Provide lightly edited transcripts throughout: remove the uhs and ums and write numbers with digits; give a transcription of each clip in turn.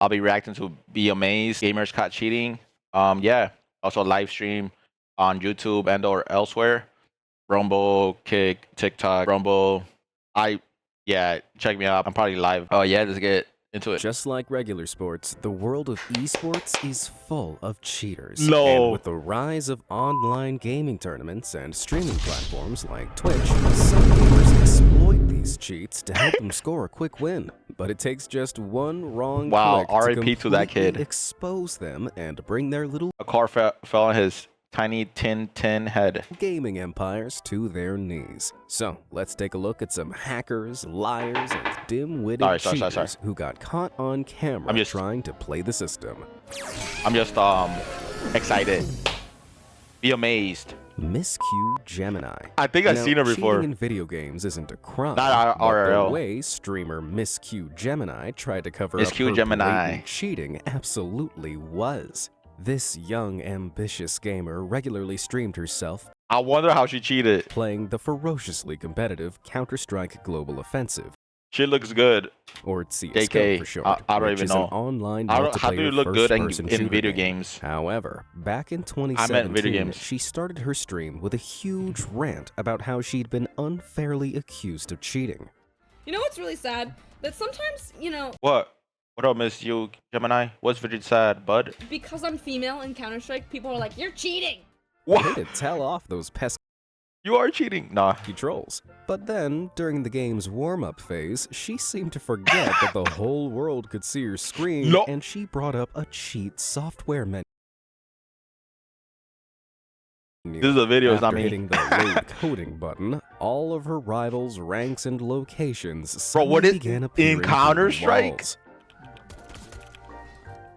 I'll be reacting to Be Amazed, Gamers Caught Cheating. Yeah. Also live stream on YouTube and or elsewhere. Rumble, Kick, TikTok, Rumble. Yeah, check me out. I'm probably live. Oh yeah, let's get into it. Just like regular sports, the world of esports is full of cheaters. No. And with the rise of online gaming tournaments and streaming platforms like Twitch, some gamers exploit these cheats to help them score a quick win. But it takes just one wrong click RIP to that kid. expose them and bring their little A car fell on his tiny tin head. gaming empires to their knees. So let's take a look at some hackers, liars, and dim-witted cheaters who got caught on camera trying to play the system. I'm just excited. Be Amazed. Miss Q Gemini. I think I've seen her before. Cheating in video games isn't a crime. Not RRL. The way streamer Miss Q Gemini tried to cover Miss up Q her Gemini. blatant cheating absolutely was. This young, ambitious gamer regularly streamed herself I wonder how she cheated. playing the ferociously competitive Counter-Strike Global Offensive. She looks good. Or CSGO JK, for short. I don't which even is know. An online How do you look good in first-person video shooter games? However, back in video 2017, games. she started her stream with a huge rant about how she'd been unfairly accused of cheating. You know what's really sad? That sometimes, What? What up, Miss You Gemini? What's very sad, bud? because I'm female in Counter-Strike, people are like, you're cheating! Way to tell off those pesky You are cheating. Nah. trolls. But then, during the game's warm-up phase, she seemed to forget that the whole world could see her screen, No. and she brought up a cheat software menu. This is a video, it's not After me. hitting the load coding button, all of her rivals' ranks and locations Bro, what suddenly is began in appearing through the Counter-Strike? walls.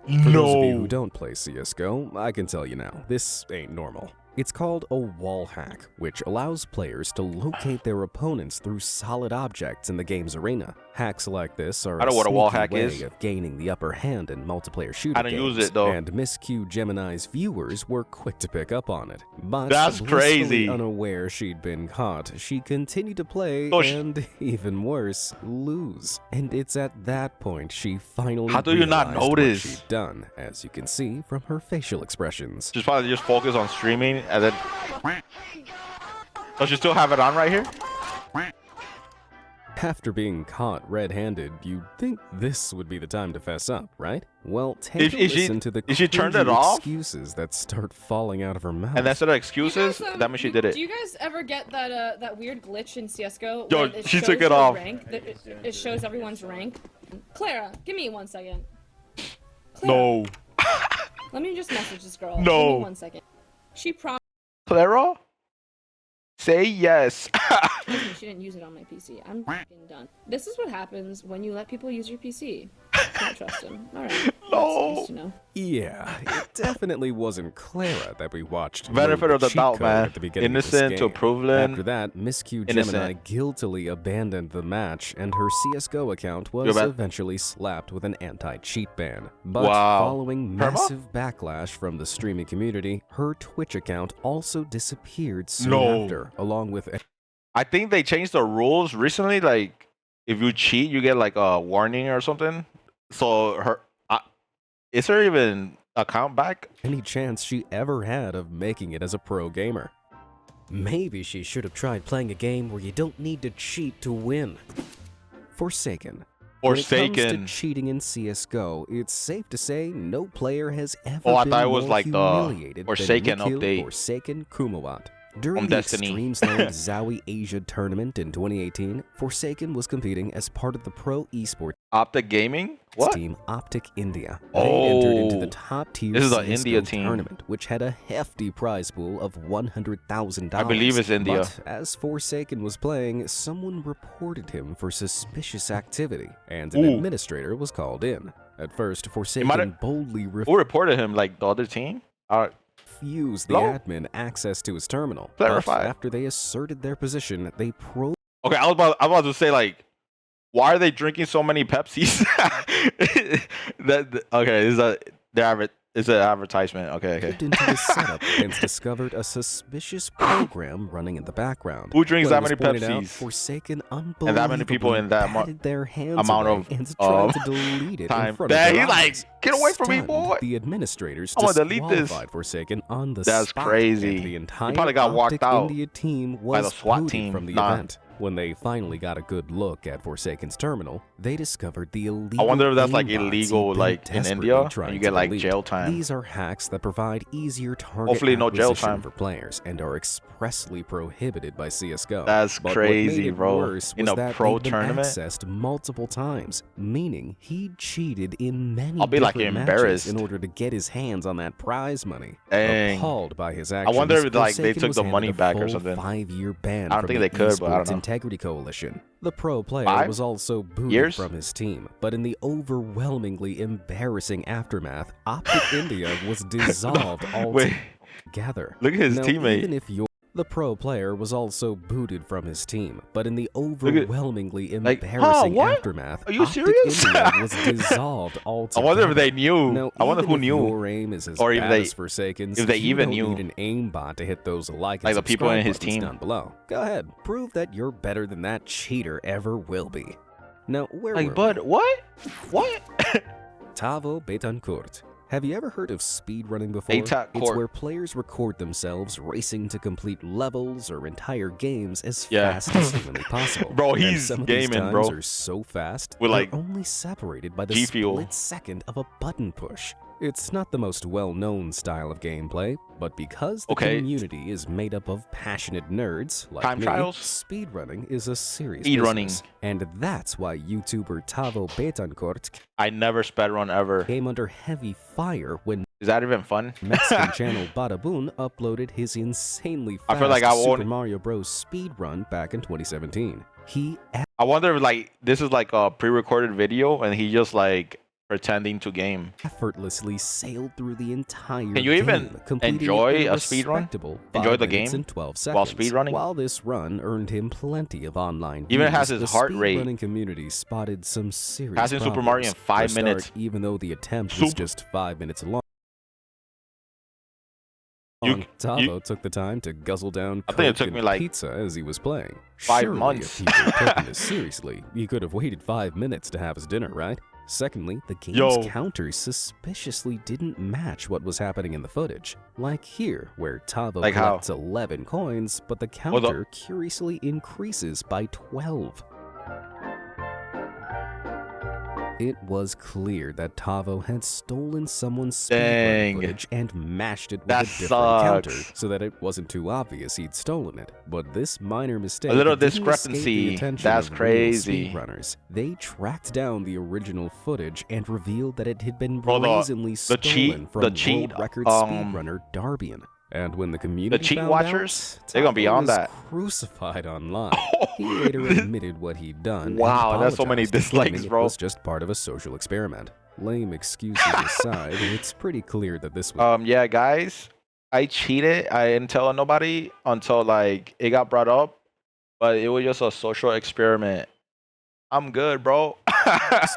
For those of you who don't play CSGO, I can tell you now, this ain't normal. It's called a wall hack, which allows players to locate their opponents through solid objects in the game's arena. Hacks like this are I know what a wall sneaky hack way is. of gaining the upper hand in multiplayer shooter I don't games, use it, though. and Miss Q Gemini's viewers were quick to pick up on it. But That's blissfully crazy. unaware she'd been caught, she continued to play Oh, and, even worse, lose. And it's at that point she finally How do you not realized notice? what she'd done, as you can see from her facial expressions. She's probably just focused on streaming and then. Does she still have it on right here? After being caught red-handed, you'd think this would be the time to fess up, right? Well, take a listen to the is she turned it cringy off? excuses that start falling out of her mouth. And instead of excuses, that means she did it. Do you guys ever get that that weird glitch in CSGO? Yo, where it she shows took it your off. Rank, that it shows everyone's rank? Clara, give me 1 second. Clara, No. let me just message this girl. No. Give me 1 second. She promised Clara? Say yes. me she didn't use it on my PC. I'm fucking done. This is what happens when you let people use your PC. Can't trust them. Alright. No. Nice to know. Yeah, it definitely wasn't Clara that we watched. Benefit of the cheat doubt, code man. at the beginning of this Innocent to game. proven. After that, Miss Q Innocent. Gemini guiltily abandoned the match, and her CS:GO account was You're bad. eventually slapped with an anti-cheat ban. But Wow. following Perma? massive backlash from the streaming community, her Twitch account also disappeared soon No. after, along with I think they changed the rules recently. Like, if you cheat, you get like a warning or something. So is her even account back? any chance she ever had of making it as a pro gamer. Maybe she should have tried playing a game where you don't need to cheat to win. Forsaken. When it comes Forsaken. to cheating in CSGO, it's safe to say no player has ever Oh, I been thought it was more like the humiliated Forsaken than Nikhil update. Forsaken Kumawat. During From the Destiny. Extreme Slam Zowie Asia tournament in 2018, Forsaken was competing as part of the pro esports Optic Gaming? What? team Optic India. Oh. They entered into the top tier This is the CS:GO India team. tournament, which had a hefty prize pool of $100,000. I believe it's India. But as Forsaken was playing, someone reported him for suspicious activity, and an Ooh. administrator was called in. At first, might Forsaken have- boldly Who reported him? Like the other team? refused the Hello? admin access to his terminal. Clarify. But after they asserted their position, they probed Okay, I was about to say, like, why are they drinking so many Pepsis? Okay, this is they're It's an advertisement. Okay, okay. Into the setup and discovered a suspicious program running in the background. Who drinks When that it many was pointed out, Pepsis? Forsaken And that many people in that batted their hands amount away of and tried to delete it in time. front Dad, of their he's like, eyes. get away from me, Stunned, boy. The administrators I'm gonna delete this. disqualified Forsaken on the That's spot, crazy. and the entire probably got walked Optic out India team by the was SWAT booted team. from the Nah. event. When they finally got a good look at Forsaken's terminal, they discovered the illegal. I wonder if that's like aimbots illegal, he'd been like in desperately India, trying and you to get like delete. jail time. These are hacks that provide easier target Hopefully no jail acquisition time. for players and are expressly prohibited by CS:GO. That's But what made crazy, it bro. worse In was a that pro they'd been tournament? accessed multiple times, meaning he cheated in many I'll be like different embarrassed. matches in order to get his hands on that prize money. Dang. Appalled by his I actions, wonder if like they Forsaken took was the handed money a back or full something. 5-year ban I don't from think the they could, but I don't Esports know. Integrity Coalition. The pro player 5 was also booted years? from his team, but in the overwhelmingly embarrassing aftermath, Optic India was dissolved Wait, altogether. look at his Now, teammate. even if the pro player was also booted from his team, but in the overwhelmingly like, embarrassing what? aftermath, Are you Optic serious? India was dissolved I altogether. wonder if they knew. Now, I wonder even who if knew. Your aim is as Or if bad they- as Forsaken's, if they you even don't knew. need an aimbot to hit those like and Like the people in subscribe his buttons team. down below. Go ahead, prove that you're better than that cheater ever will be. Now, where were Like, we? but what? What? Tavo Betancourt. Have you ever heard of speedrunning before? Betancourt. It's where players record themselves racing to complete levels or entire games as Yeah. fast as humanly possible. Bro, And he's some of these gaming, times bro. are so fast, With, they're like, only separated by the G Fuel. split second of a button push. It's not the most well-known style of gameplay, but because the Okay. community is made up of passionate nerds like Time me, trials? speedrunning is a serious Speedrunning. business. And that's why YouTuber Tavo Betancourt I never sped run ever. came under heavy fire when Is that even fun? Mexican channel Badabun uploaded his insanely fast I feel like I Super won't- Mario Bros. Speedrun back in 2017. He I wonder if like this is like a pre-recorded video and he just like pretending to game. effortlessly sailed through the entire Can you even game, completing enjoy it in a speedrun? respectable Enjoy 5 the minutes game and 12 while seconds. speedrunning? While this run earned him plenty of online Even views, has his the heart rate. speedrunning community spotted some serious Passing Super problems. Mario in 5 For start, minutes. even though the attempt was Super- just 5 minutes long. You- Tavo took the time to guzzle down I think it Coke took and me, like, pizza as he was playing. 5 Surely, months. if he were taking this seriously, he could have waited 5 minutes to have his dinner, right? Secondly, the game's Yo. counters suspiciously didn't match what was happening in the footage. Like here, where Tavo Like how? collects 11 coins, but the Well, the- counter curiously increases by 12. It was clear that Tavo had stolen someone's Dang. speedrun footage and mashed it with That a different counter, sucks. so that it wasn't too obvious he'd stolen it. But this minor mistake little didn't escape the discrepancy. attention That's of real crazy. speedrunners. They tracked down the original footage and revealed that it had been Bro, brazenly stolen cheat- from the cheat, world record um, speedrunner Darbian. And when the community cheat found watchers, out, they're gonna be Tavo on was that. crucified online. He later admitted what he'd done. and Wow, that's so many apologized, claiming dislikes, it bro. was just part of a social experiment. Lame excuses aside, it's pretty clear that this was Yeah, guys, I cheated. I didn't tell nobody until like it got brought up, but it was just a social experiment. I'm good, bro.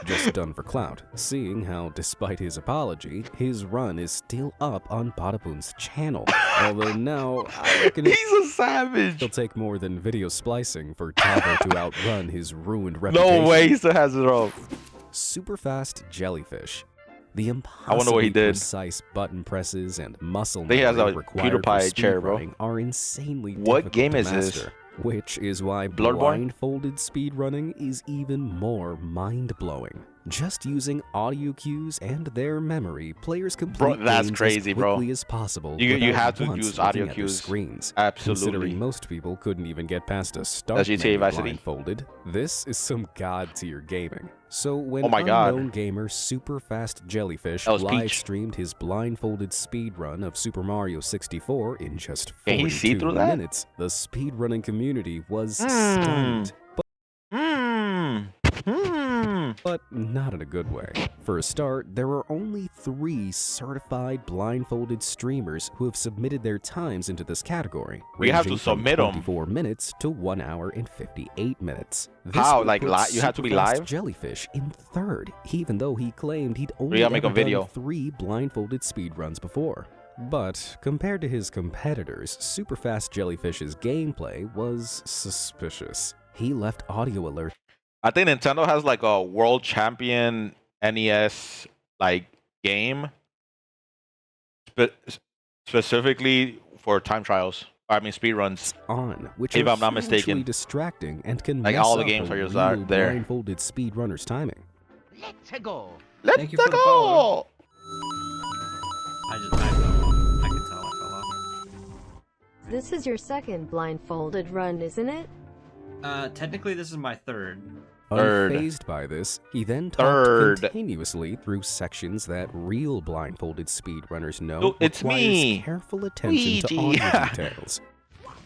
just done for clout, seeing how, despite his apology, his run is still up on Badabun's channel. Although now, I reckon He's a savage. it'll take more than video splicing for Tavo to outrun his ruined reputation. No way he still has it up. Super fast jellyfish. The wonder what he impossibly did. precise button presses and muscle I think he has memory a required for PewDiePie chair, bro. speedrunning are insanely What difficult game to is this? master, which is why Bloodborne? blindfolded speedrunning is even more mind-blowing. Just using audio cues and their memory, players complete that's games crazy, as bro. quickly as possible. You without have to once use looking audio at their cues. screens. Absolutely. Considering most people couldn't even get past a start That's GTA menu Vice City. blindfolded, this is some god-tier gaming. So when Oh my God. unknown gamer Super Fast Jellyfish That was live Peach. streamed his blindfolded speedrun of Super Mario 64 in just Can 42 he see through that? minutes, the speedrunning community was Hmm. stunned. Hmm. Hmm. but not in a good way. For a start, there are only 3 certified blindfolded streamers who have submitted their times into this category. We have to ranging from submit 'em. 24 minutes to 1 hour and 58 minutes. This How? would Like, put you have to be Superfast live? Jellyfish in 3rd, even though he claimed he'd only gotta make a ever done video. 3 blindfolded speedruns before. But compared to his competitors, Superfast Jellyfish's gameplay was suspicious. He left audio alert. I think Nintendo has like a world champion NES like game specifically for time trials. I mean speedruns. On, which If are I'm not hugely mistaken. distracting and can Like, mess all the up games a are just real out there. blindfolded speedrunner's timing. Let's go. Let's Thank you for the go. follow. I can tell I fell off. This is your second blindfolded run, isn't it? Technically this is my third. Third. Unfazed by this, he then Third. talked continuously through sections that real blindfolded speedrunners know Look, it's requires me, careful attention to Luigi. audio details.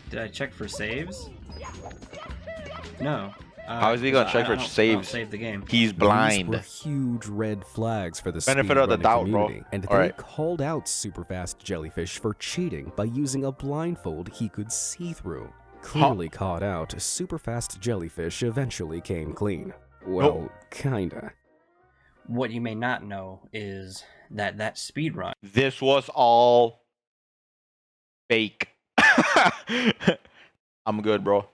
Did I check for saves? No. How is he gonna check for I don't saves? save the game. He's These blind. were huge red flags for the Benefit of the speedrunning doubt, bro. community, and All they right. called out Superfast Jellyfish for cheating by using a blindfold he could see through. Clearly caught out, Superfast Jellyfish eventually came clean. Well, kinda. What you may not know is that speedrun This was all fake. I'm good, bro.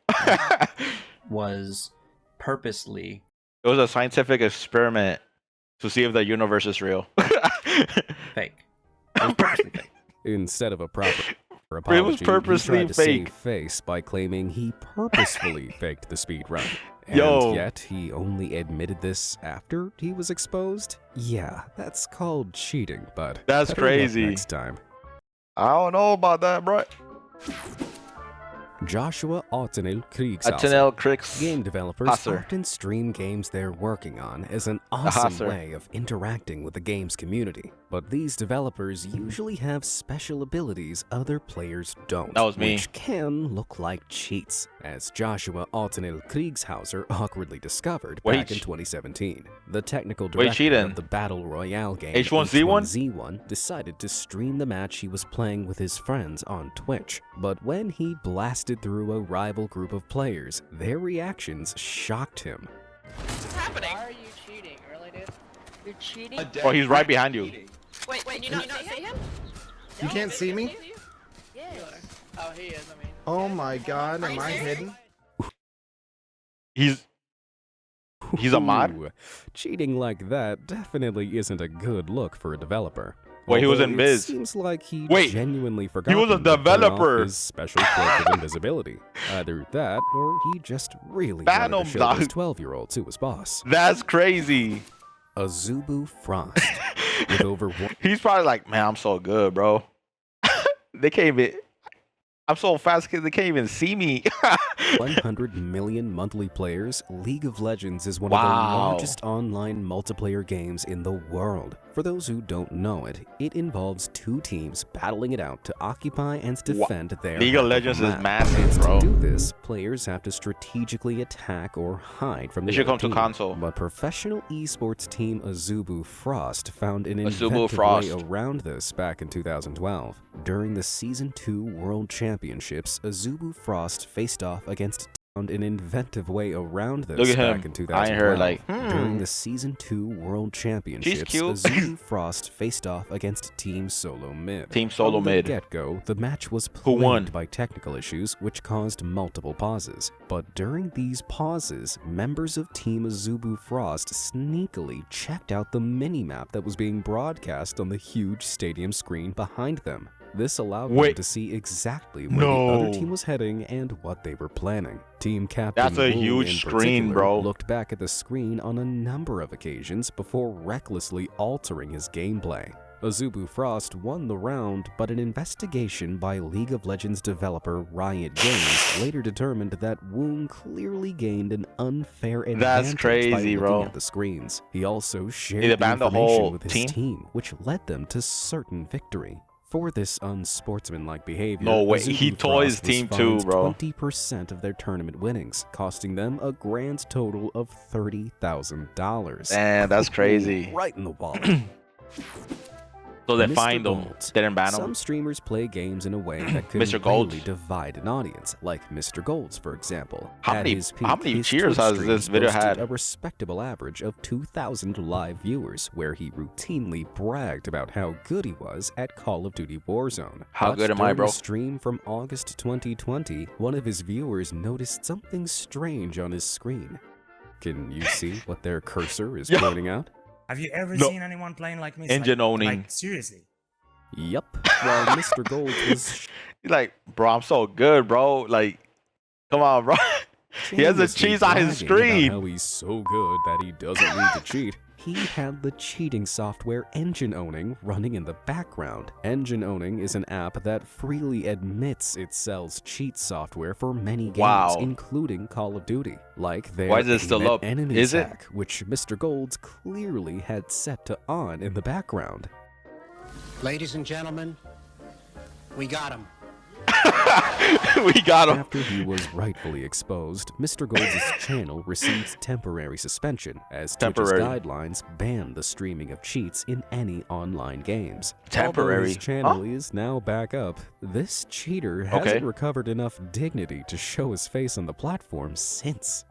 was purposely It was a scientific experiment to see if the universe is real. fake. It was purposely fake. Instead of a proper apology, It was purposely he tried to fake. save face by claiming he purposefully faked the speed run. And Yo. yet, he only admitted this after he was exposed? Yeah, that's called cheating, but That's better luck crazy. next time. I don't know about that, bro. Joshua Ottenel Kriegshauser. Attenel Crix. Game developers Hasser. often stream games they're working on as an awesome Hasser. way of interacting with the game's community. But these developers usually have special abilities other players don't, That was me. which can look like cheats, as Joshua Ottenel Kriegshauser awkwardly discovered Wait, back in 2017. The technical Wait, director cheating. of the Battle Royale game H1Z1? H1Z1 decided to stream the match he was playing with his friends on Twitch. But when he blasted through a rival group of players, their reactions shocked him. What's happening? Why are you cheating, really, dude? You're cheating? Oh, he's right behind you. Wait, can you not see him? You can't see me? Yeah. Oh, he is, I mean. Oh my god, am I hidden? He's a mod? Ooh, cheating like that definitely isn't a good look for a developer. Wait, he was Although in it Biz. seems like he Wait, genuinely forgot was a developer. his special cloak of invisibility. Either that, or he just really Ban wanted him, to show his dog. 12-year-old to his boss. That's crazy. Azubu Frost, with over He's probably like, man, I'm so good, bro. They can't even. I'm so fast because they can't even see me. 100 million monthly players, League of Legends is one Wow. of the largest online multiplayer games in the world. For those who don't know it, it involves 2 teams battling it out to occupy and defend their League of half Legends the is map. massive, And bro. to do this, players have to strategically attack or hide from They the should other come to team. console. But professional esports team Azubu Frost found an Azubu inventive Frost. way around this back in 2012. During the Season 2 World Championships, Azubu Frost faced off against found an inventive way around this Look at back him. in 2012. I ain't heard like, During the Season 2 World Championships, cute. Azubu Frost faced off against Team Solo Mid. Team Solo From the Mid. get-go, the match was Who won? plagued by technical issues which caused multiple pauses. But during these pauses, members of Team Azubu Frost sneakily checked out the mini-map that was being broadcast on the huge stadium screen behind them. This allowed them Wait. to see exactly where the other No. team was heading and what they were planning. Team Captain That's a Wu, huge in screen, particular, bro. looked back at the screen on a number of occasions before recklessly altering his gameplay. Azubu Frost won the round, but an investigation by League of Legends developer Riot Games later determined that Woon clearly gained an unfair advantage by crazy, looking bro. at the screens. He also shared They the banned the information whole with his team? team, which led them to certain victory. For this unsportsmanlike behavior, No way, Azuki he tore his Frost was team too, fined bro. 20% of their tournament winnings, costing them a grand total of $30,000. Man, that's crazy. Right in the wallet. So they Mr. fined him, Gold. didn't ban Some him. streamers play games in a way that can Mr. Gold. really divide an audience, like Mr. Gold's, for example. How At many- his peak, how many his cheers Twitch has streams this video boasted had? a respectable average of 2,000 live viewers, where he routinely bragged about how good he was at Call of Duty Warzone. How But good am I, during bro? a stream from August 2020, one of his viewers noticed something strange on his screen. Can you see what their cursor is Yeah. pointing out? Have you ever No. seen anyone playing like me? Engine owning. Like, seriously. Yup. While Mr. Gold was He's like, bro, I'm so good, bro. Like, come on, bro. He has the shamelessly cheese on his bragging about screen. How he's so good that he doesn't need to cheat. He had the cheating software Engine Owning running in the background. Engine Owning is an app that freely admits it sells cheat software for many games, Wow. including Call of Duty. Like their Why is it still Aim at up? Enemies Is it? hack, which Mr. Golds clearly had set to on in the background. Ladies and gentlemen, we got him. We got him. After he was rightfully exposed, Mr. Golds' channel received temporary suspension, as Twitch's Temporary. guidelines ban the streaming of cheats in any online games. Although Temporary? his channel Huh? is now back up, this cheater hasn't Okay. recovered enough dignity to show his face on the platform since.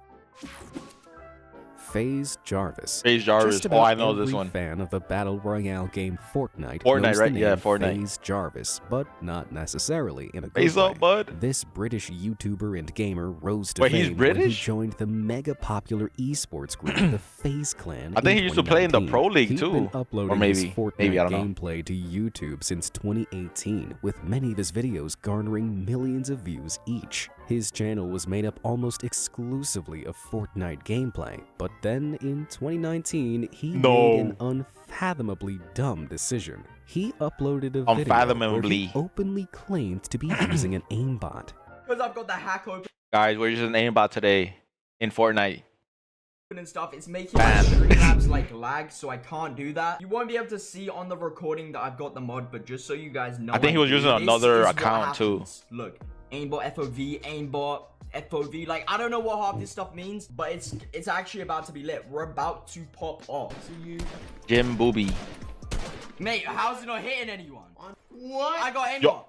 FaZe Jarvis. FaZe Jarvis. Just Oh, about I know this every one. fan of the battle royale game Fortnite. Fortnite, knows the right? name Yeah, Fortnite. FaZe Jarvis, but not necessarily in a good Face way. up, bud. This British YouTuber and gamer rose to Wait, he's fame when he British? joined the mega popular esports group, the FaZe Clan. I think he used to play in the 2019. Pro League, He'd too. been uploading Or his maybe- Fortnite maybe, I don't know. gameplay to YouTube since 2018, with many of his videos garnering millions of views each. His channel was made up almost exclusively of Fortnite gameplay, but then in 2019, he No. made an unfathomably dumb decision. He uploaded a video where Unfathomably. he openly claimed to be using an aimbot. Because I've got the hack open Guys, we're using aimbot today in Fortnite. and stuff, it's making my Streamlabs like lag, so I can't do that. You won't be able to see on the recording that I've got the mod, but just so you guys know, I think he was do, using this another is what account, too. happens. Look, aimbot FOV, aimbot FOV, like I don't know what half this stuff means, but it's actually about to be lit. We're about to pop off. See you, Jim Booby. mate. How's it not hitting anyone? What? I got aimbot. Yo.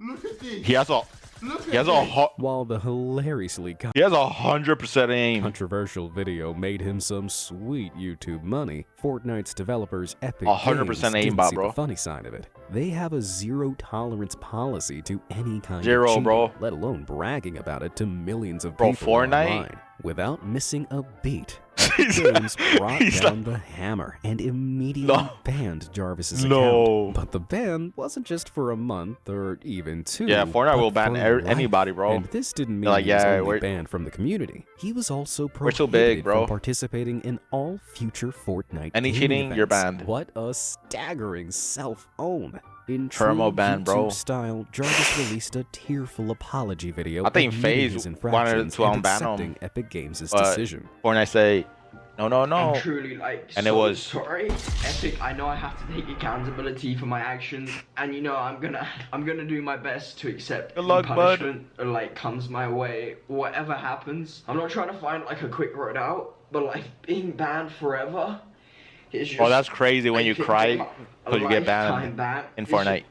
Look at this. He has a Look he has a While the hilariously he has 100% aim. controversial video made him some sweet YouTube money, Fortnite's developers Epic 100% Games didn't aimbot, see bro. the funny side of it. They have a zero tolerance policy to any kind Zero, of cheating, bro. let alone bragging about it to millions of Bro, people Fortnite? online. Without missing a beat, He's Games brought he's down the hammer and immediately No. banned Jarvis's No. account. But the ban wasn't just for a month or even two. Yeah, Fortnite but will ban for life. anybody, bro. And this didn't mean They're like, he was yeah, only we're- banned from the community. He was also We're too prohibited big, bro. from participating in all future Fortnite Any gaming cheating, you're events. banned. What a staggering self-own. In Permo true ban, YouTube bro. style, Jarvis released a tearful apology video. I think admitting FaZe his wanted infractions to and unban accepting him, Epic Games' but- decision. Fortnite say, no, no, no. I'm truly like And it so was- sorry, Epic. I know I have to take accountability for my actions, and you know I'm gonna do my best to accept Good any luck, bud. punishment that like comes my way, whatever happens. I'm not trying to find like a quick road out, but like being banned forever is just. Oh, that's crazy when you like, cry a because you get lifetime banned ban. in It's just- Fortnite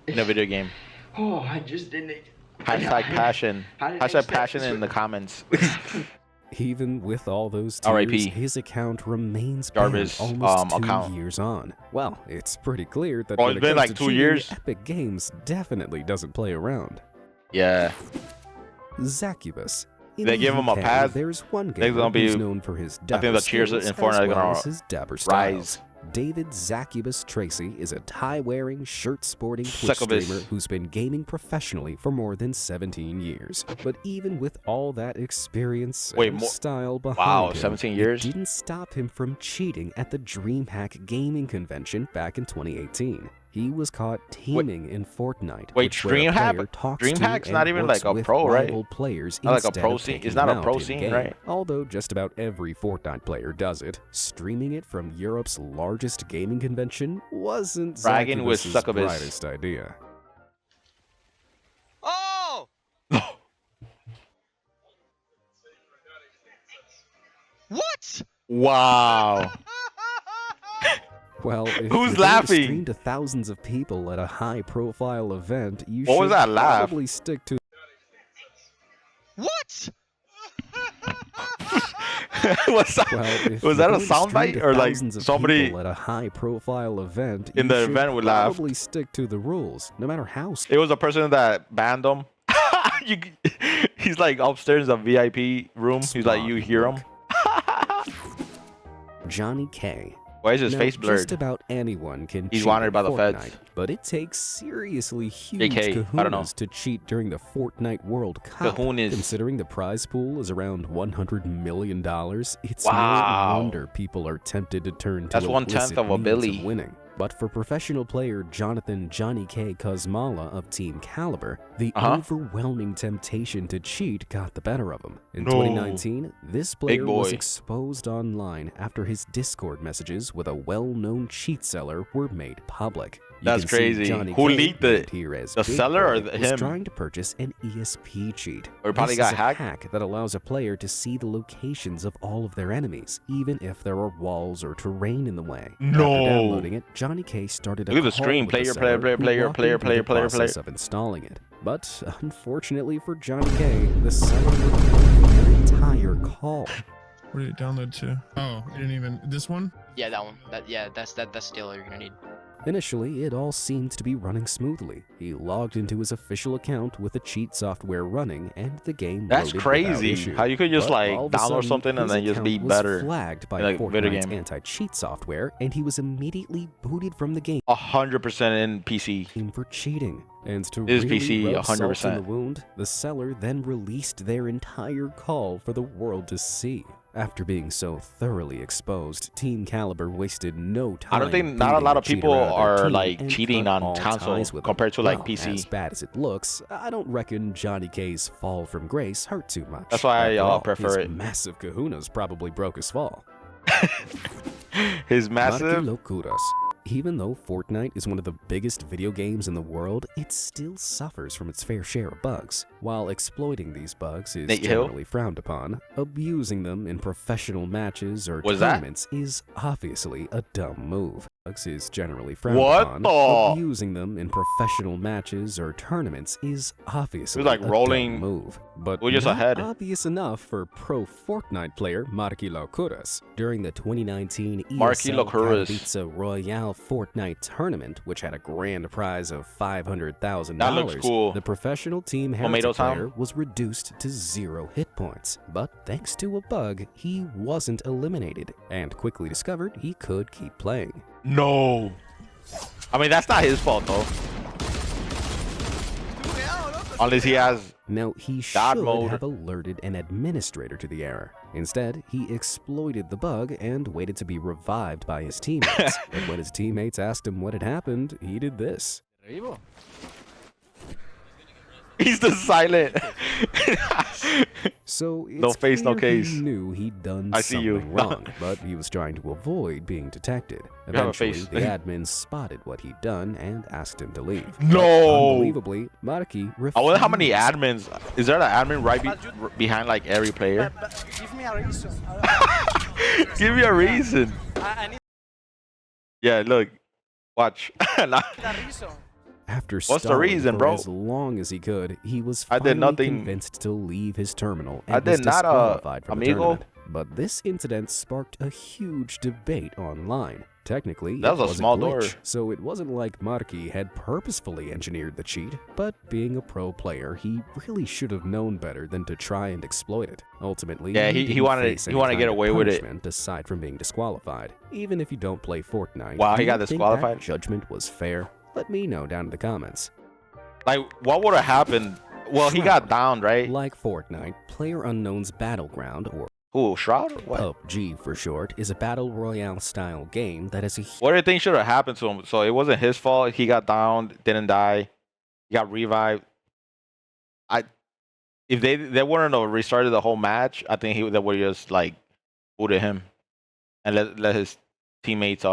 in a video game. Oh, I just didn't. Hashtag passion. I didn't Hashtag expect passion this in the would- comments. Even with all those R.I.P. tears, his account remains banned Jarvis, almost 2 account. years on. Well, it's pretty clear that Oh, when it's it been comes like to 2 cheating, years? Epic Games definitely doesn't play around. Yeah. Zacubus. In They the give him a UK, pass, There's one they're gamer gonna be- who's known for his I dapper think the cheers skills in as Fortnite are well gonna as his dapper rise. styles. David Zacubus Tracy is a tie-wearing, shirt-sporting Twitch Succubus. streamer who's been gaming professionally for more than 17 years. But even with all that experience Wait, and more- style behind Wow, him, 17 it years? didn't stop him from cheating at the DreamHack Gaming Convention back in 2018. he was caught teaming in Fortnite. Wait, which where a player talks to DreamHack's not and even works like a with pro, right? rival players Not like a instead pro of scene. taking It's not them a pro out scene, in-game. right? Although just about every Fortnite player does it, streaming it from Europe's largest gaming convention wasn't Bragging with Zacchaeus' succubus. brightest idea. Oh! What? Wow. Well, if Who's you're going to laughing? stream to thousands of people at a high-profile event, you What should was that laugh? probably stick to What? What's that? Well, if Was you're that a going to stream soundbite to or like thousands of somebody people at a high-profile event in you the should event would laugh? Probably stick to the rules, no matter how. It was a person that banned him. He's like upstairs in the VIP room. He's like, you hear him? Johnny K. Why is his Now, face blurred? Just about anyone can He's cheat wanted in by the Fortnite, feds. but it takes seriously huge JK, I don't know. kahunas to cheat during the Fortnite World Cup. Kahunas. Considering the prize pool is around $100 million, it's Wow. no wonder people are tempted to turn to That's 1/10 illicit of a means billy. winning. But for professional player Jonathan Johnny K. Kosmala of Team Caliber, the overwhelming temptation to cheat got the better of him. In No. 2019, this player was boy. exposed online after his Discord messages with a well-known cheat seller were made public. You That's can see crazy. Johnny Who K, leaked it? named here as The Big seller or Boy, him? was trying to purchase an ESP cheat. Or probably This got is a hacked? hack that allows a player to see the locations of all of their enemies, even if there are walls or terrain in the way. No. After downloading it, Johnny K started a Look at the call screen. with Player, the player, seller player, who player, walked player, him through player, the player, process player. of installing it. But unfortunately for Johnny K, the seller removed their entire call. Where did it download to? Oh, it didn't even. This one? Yeah, that one. That's the all you're gonna need. Initially, it all seemed to be running smoothly. He logged into his official account with the cheat software running, and the game That's loaded without crazy. issue. How you could just But like all of a download sudden, something and his then just account be was better. flagged by like video Fortnite's game. anti-cheat software, and he was immediately booted from the game 100% in PC. for cheating. And to This really PC, rub salt in 100%. the wound, the seller then released their entire call for the world to see. After being so thoroughly exposed, Team Caliber wasted no time. I don't think not a booting lot the of cheater people out of their are team like and cheating cut on all console ties with them. compared to like Well, PC. As bad as it looks, I don't reckon Johnny K's fall from grace hurt too much. That's why I, After all, prefer his it. massive kahunas probably broke his fall. His Marky massive. locuras. Even though Fortnite is one of the biggest video games in the world, it still suffers from its fair share of bugs. While exploiting these bugs is Nate Hill? generally frowned upon, abusing them in professional matches or Was that? tournaments is obviously a dumb move. Bugs is generally frowned What upon. the- Abusing them in professional matches or tournaments is obviously like a rolling- dumb move. But we're just not ahead. obvious enough for pro Fortnite player Marky Locuras. During the 2019 Marky ESL Locuras. Katowice Royale Fortnite tournament, which had a grand prize of $500,000, That looks cool. the professional team Tomato heretic Town? player was reduced to 0 hit points. But thanks to a bug, he wasn't eliminated, and quickly discovered he could keep playing. No. I mean, that's not his fault though. Unless he has. Now, he God should mode. have alerted an administrator to the error. Instead, he exploited the bug and waited to be revived by his teammates. But when his teammates asked him what had happened, he did this. He's the silent. So it's No face, no clear case. He knew he'd done I see something you. wrong, but he was trying to avoid being detected. You have a Eventually, face. the admin spotted what he'd done and asked him to leave. No. But unbelievably, Marky refused. I wonder how many admins. Is there an admin right behind like every player? Give me a reason. Give me a reason. I need Yeah, look. Watch. a reason. After What's the stalling reason, for bro? as long as he could, he was I finally did nothing. convinced to leave his terminal I and was did not, disqualified from the amigo. tournament. But this incident sparked a huge debate online. Technically, That it was a small glitch, door. so it wasn't like Marky had purposefully engineered the cheat, but being a pro player, he really should have known better than to try and exploit it. Ultimately, Yeah, he didn't wanted- face he any wanted to kind get of away with it. punishment aside from being disqualified. Even if you don't play Fortnite, Wow, do he got you think disqualified? that judgment was fair? Let me know down in the comments. Like, what would have happened? Well, he got downed, right? Like Fortnite, PlayerUnknown's Battleground, or Who, Shroud or what? PUBG for short is a battle royale style game that has a What do you think should have happened to him? So it wasn't his fault. He got down, didn't die. He got revived. If they wouldn't have restarted the whole match, I think they would just like booted him and let his teammates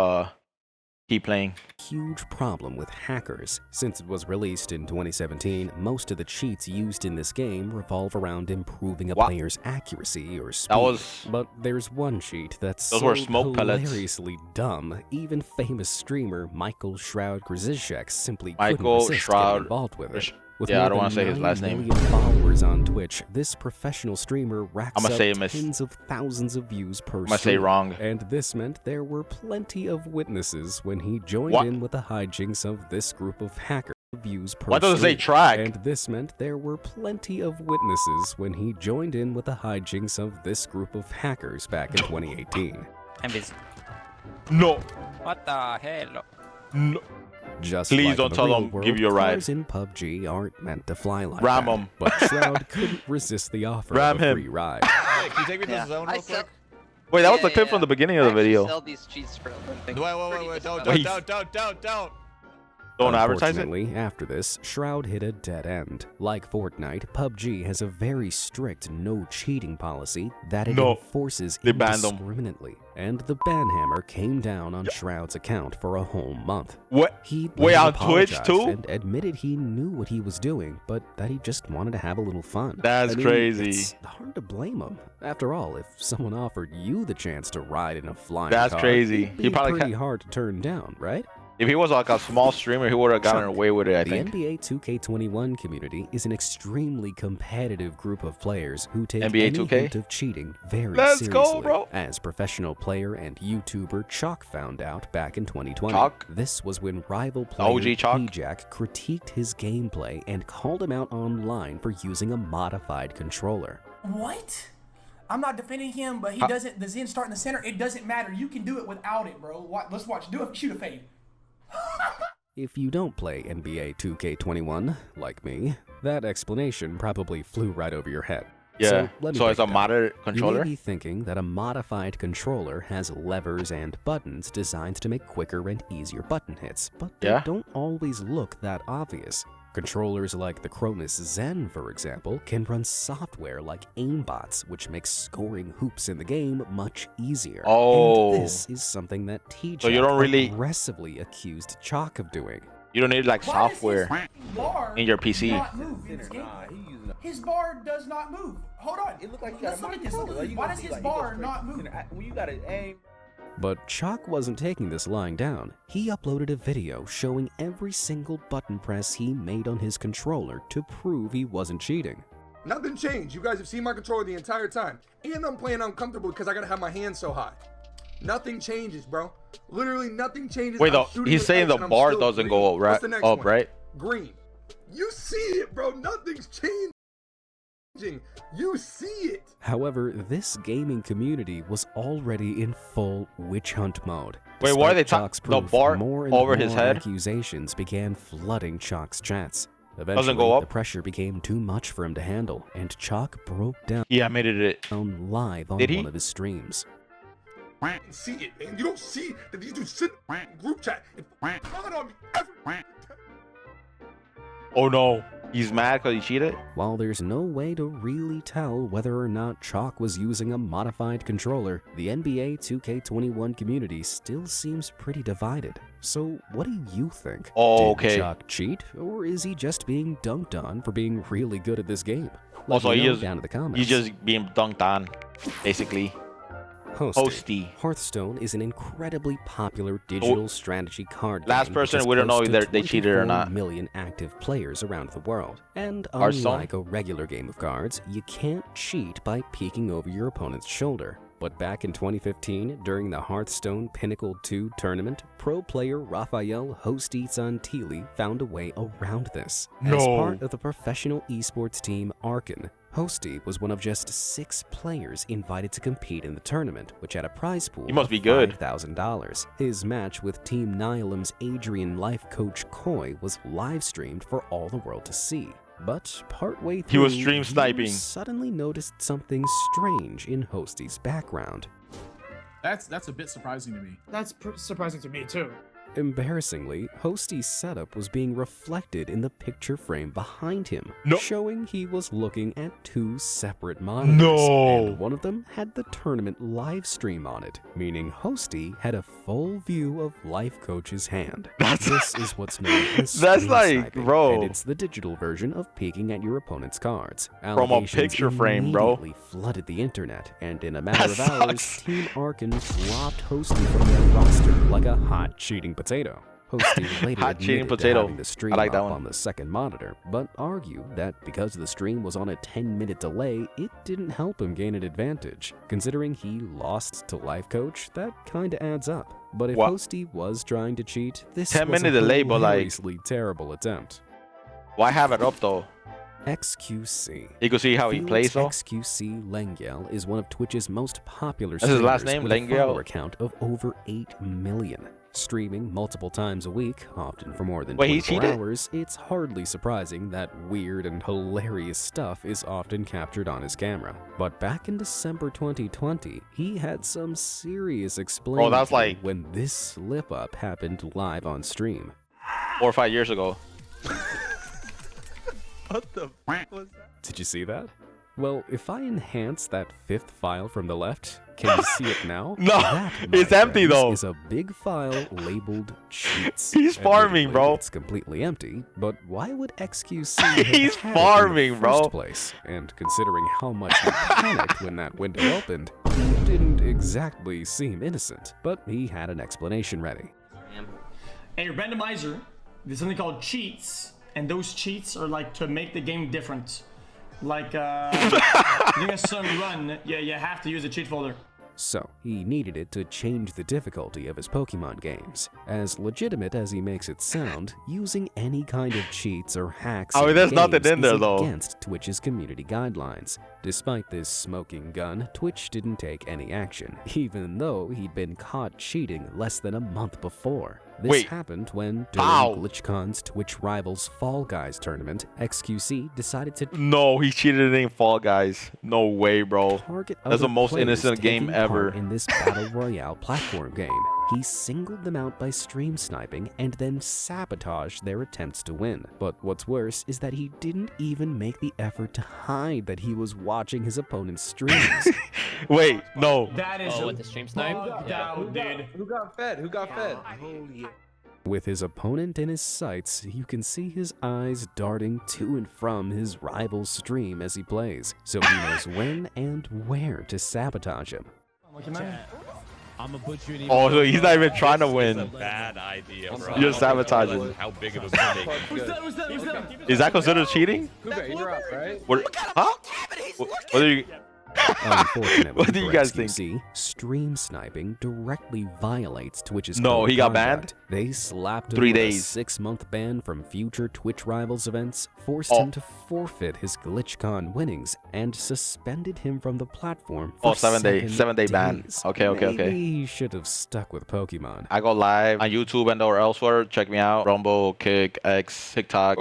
keep playing. huge problem with hackers. Since it was released in 2017, most of the cheats used in this game revolve around improving a player's accuracy or speed. But there's one cheat that's those so were smoke pellets. hilariously dumb, even famous streamer Michael Shroud Grzesiak simply Michael couldn't resist Shroud getting involved with it. With yeah, I more don't want to than say his last 9 name. million followers on Twitch, this professional streamer racks I'ma up say it, miss- tens of thousands of views per I'm gonna say stream. wrong. And this meant there were plenty of witnesses when he joined in with the hijinks of this group of hackers. Views per Why does it say stream. track? And this meant there were plenty of witnesses when he joined in with the hijinks of this group of hackers back in 2018. I'm busy. No. What the hell? No. Just Please like don't in the tell real them world, give you a ride. cars in PUBG aren't meant to fly like Ram that. 'em. But Shroud couldn't resist the offer Ram of a him. free ride. Hey, can you take me to the zone real quick? Wait, that was the clip from the beginning of the video. Sell these cheats for Wait, don't Wait. Don't advertise it. Unfortunately, after this, Shroud hit a dead end. Like Fortnite, PUBG has a very strict no cheating policy that it enforces They banned them. indiscriminately. And the ban hammer came down on Shroud's account for a whole month. What? He Wait, later on Twitch apologized too? and admitted he knew what he was doing, but that he just wanted to have a little fun. That's I mean, crazy. It's hard to blame him. After all, if someone offered you the chance to ride in a flying That's car, crazy. it'd He be probably pretty hard to turn down, right? If he was like a small streamer, he would have gotten away with it, I The think. NBA 2K21 community is an extremely competitive group of players who take NBA any 2K? hint of cheating very Let's seriously. go, bro. As professional player and YouTuber Chalk found out back in 2020. Chalk? This was when rival player OG Chalk? P-Jack critiqued his gameplay and called him out online for using a modified controller. What? I'm not defending him, but he doesn't. The Zen start in the center. It doesn't matter. You can do it without it, bro. Let's watch. Do it. Shoot a fade. If you don't play NBA 2K21, like me, that explanation probably flew right over your head. Yeah, let me so break it's a it down. modded You controller? may be thinking that a modified controller has levers and buttons designed to make quicker and easier button hits, but they Yeah. don't always look that obvious. Controllers like the Cronus Zen, for example, can run software like aimbots, which makes scoring hoops in the game much easier. Oh. And this is something that TJ So you don't really- aggressively accused Chalk of doing. You don't need like software Bar in your PC. not move in this game. His bar does not move. Hold on. It looks like let's look at this. Look at this. Why does his bar not move? When you gotta aim. But Chalk wasn't taking this lying down. He uploaded a video showing every single button press he made on his controller to prove he wasn't cheating. Nothing changed. You guys have seen my controller the entire time. And I'm playing uncomfortable because I gotta have my hands so high. Nothing changes, bro. Literally nothing changes. Wait, I'm though, shooting he's with saying X the and I'm bar still doesn't green. go What's right, the next up, one? right? Green. You see it, bro. Nothing's changing. You see it. However, this gaming community was already in full witch hunt mode. Wait, why are Despite they Chalk's the proof, bar more and over his more head? accusations began flooding Chalk's chats. Eventually, Doesn't go up? the pressure became too much for him to handle, and Chalk broke down He admitted it. live on Did he? one of his streams. See it, and you don't see that these dudes sit in group chat and comment on me every. Oh no, he's mad because he cheated? While there's no way to really tell whether or not Chalk was using a modified controller, the NBA 2K21 community still seems pretty divided. So what do you think? Oh, Did okay. Chalk cheat, or is he just being dunked on for being really good at this game? Let Also, me he know is, down in the comments. he's just being dunked on, basically. Hosty. Hearthstone is an incredibly popular digital strategy card Last game person, which has we don't know close if to they cheated or 24 not. million active players around the world. And Hearthstone? unlike a regular game of cards, you can't cheat by peeking over your opponent's shoulder. But back in 2015, during the Hearthstone Pinnacle 2 tournament, pro player Rafael Hosty Santilli found a way around this. As No. part of the professional esports team Arkan, Hosty was one of just 6 players invited to compete in the tournament, which had a prize pool He must of be good. $5,000. His match with Team Nihilim's Adrian life coach Koi was live streamed for all the world to see. But partway through, He was stream viewers sniping. suddenly noticed something strange in Hosty's background. That's a bit surprising to me. That's surprising to me too. Embarrassingly, Hosty's setup was being reflected in the picture frame behind him, No. showing he was looking at two separate monitors. No. And one of them had the tournament live stream on it, meaning Hosty had a full view of Life Coach's hand. This is what's known as That's stream like, sniping, bro. and it's the digital version of peeking at your opponent's cards. From a Allegations picture frame, bro. immediately flooded the internet, and in a matter of That hours, sucks. Team Arkin dropped Hosty from their roster like a hot cheating potato. Hosty later Hot cheating admitted to potato. having the stream I like that up one. on the second monitor, but argued that because the stream was on a 10-minute delay, it didn't help him gain an advantage. Considering he lost to Life Coach, that kinda adds up. But if What? Hosty was trying to cheat, this 10-minute was a delay, but, like- hilariously terrible attempt. Why have it up though? XQC. You can see how he Felix plays though. XQC Lengyel is one of Twitch's most popular That's his last streamers name, with a Lengyel? follower count of over 8 million. Streaming multiple times a week, often for more than Wait, he 24 cheated? hours, it's hardly surprising that weird and hilarious stuff is often captured on his camera. But back in December 2020, he had some serious explaining that's to do like- when this slip-up happened live on stream. 4 or 5 years ago. What the f was that? Did you see that? Well, if I enhance that fifth file from the left, can you see it now? No, That, my it's empty, friends, though. is a big file labeled cheats. He's farming, Admittedly, bro. It's completely empty, but why would XQC have He's had farming, it in the bro. first place? And considering how much he panicked when that window opened, he didn't exactly seem innocent, but he had an explanation ready. A randomizer, there's something called cheats, and those cheats are like to make the game different. Like doing a certain run, you have to use a cheat folder. So, he needed it to change the difficulty of his Pokemon games. As legitimate as he makes it sound, using any kind of cheats or hacks Oh, in there's nothing games in there, is though. against Twitch's community guidelines. Despite this smoking gun, Twitch didn't take any action, even though he'd been caught cheating less than a month before. This Wait. happened when, during How? GlitchCon's Twitch Rivals Fall Guys tournament, XQC decided to No, he cheated in Fall Guys. No way, bro. target That's the other most players innocent game taking ever. part in this battle royale platform game. He singled them out by stream sniping and then sabotaged their attempts to win. But what's worse is that he didn't even make the effort to hide that he was watching his opponent's streams. Wait, no. That is with the stream snipe? bugged out, dude. Who got fed? Who got fed? With his opponent in his sights, you can see his eyes darting to and from his rival's stream as he plays, so he knows when and where to sabotage him. Lucky man. I'm a butcher. Oh, so he's not even trying to win. Bad idea, bro. You're sabotaging. How big of a mistake. Who's that? Is that considered cheating? Cougar, you're up, right? What? Huh? What are you? Unfortunately, What do you for guys think? XQC, stream sniping directly violates Twitch's No, code he got conduct. They slapped him 3 with days. a 6-month ban from future Twitch Rivals events, forced Oh. him to forfeit his GlitchCon winnings, and suspended him from the platform Oh, for 7-day ban. days. Okay. Maybe he should have stuck with Pokemon. I go live on YouTube and or elsewhere. Check me out. Rumble, Kick, X, TikTok.